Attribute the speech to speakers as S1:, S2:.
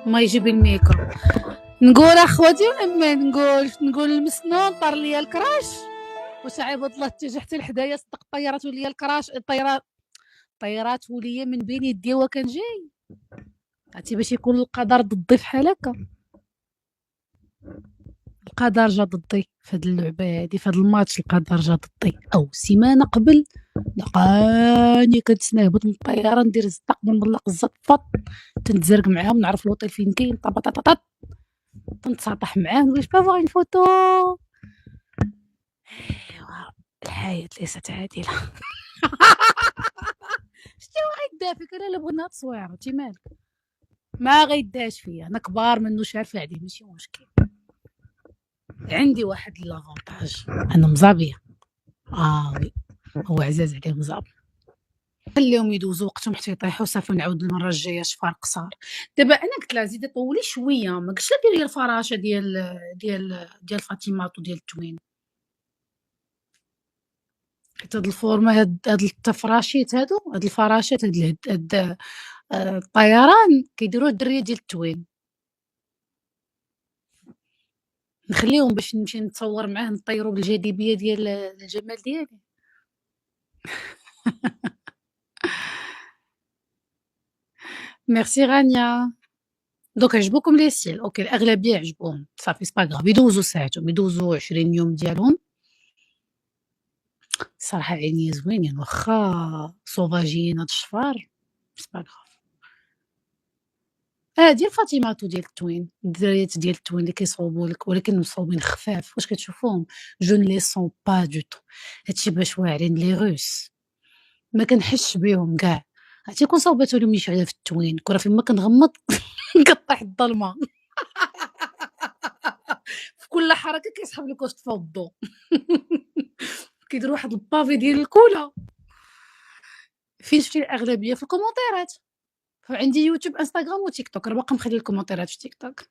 S1: ما يجيب الميكا. نقول اخواتي ولا نقول المسنون طار ليا الكراش. واش عباد الله اتجهت لحدايا صدق الطيارات وليا الكراش الطيارات وليا من بين يدي وكان جاي. عرفتي باش يكون القدر ضدي فحال هكا. القدر جا ضدي في هاد اللعبه هادي، في هاد الماتش القدر جا ضدي. او سيمانه قبل لقاني كنت من الطياره ندير استقبل من لقزه فط تنتزرق معاهم، نعرف الوطيل فين كاين طبططط تنتصاطح معاه نقول جو بافوار اون فوتو. ايوا الحياه ليست عادله. شتي غيدا فيك انا الا بغينا تصوير انت مالك ما غيداش فيا، انا كبار منو شارفه عليه ماشي مشكل. عندي واحد لافونتاج انا مزابيه. وي هو عزاز عليه مزابي. خليهم يدوزوا وقتهم حتى يطيحوا صافي نعاود المره الجايه شفار قصار. دابا انا قلت لها زيدي طولي شويه، ما قلتش لها ديري الفراشه ديال فاطمات وديال التوين، حيت هاد الفورما هاد التفراشيت هاد الفراشات هاد الطيران كيديروه الدريه ديال التوين. نخليهم باش نمشي نتصور معاه نطيروا بالجاذبيه ديال الجمال ديالي. ميرسي غانيا. دوك عجبوكم لي ستيل؟ اوكي الاغلبيه عجبوهم صافي سبا غاف يدوزوا ساعتهم يدوزوا 20 يوم ديالهم. الصراحه عينيا زوينين واخا صوفاجيين هاد الشفار سبا غاف. ديال فاطمات وديال التوين، الدراريات ديال التوين اللي كيصوبوا لك ولكن مصوبين خفاف. واش كتشوفوهم جو نلي سون با دو تو. هادشي باش واعرين لي روس ما كنحسش بيهم كاع. عرفتي كون صوباتو لهم شي حاجه في التوين كره فين ما كنغمض كطيح الظلمه. في كل حركه كيسحب لك واش طفى الضوء. كيديروا واحد البافي ديال الكولا. فين شفتي الاغلبيه في الكومونتيرات. عندي يوتيوب انستغرام وتيك توك، باقا مخلي الكومونتيرات في تيك توك.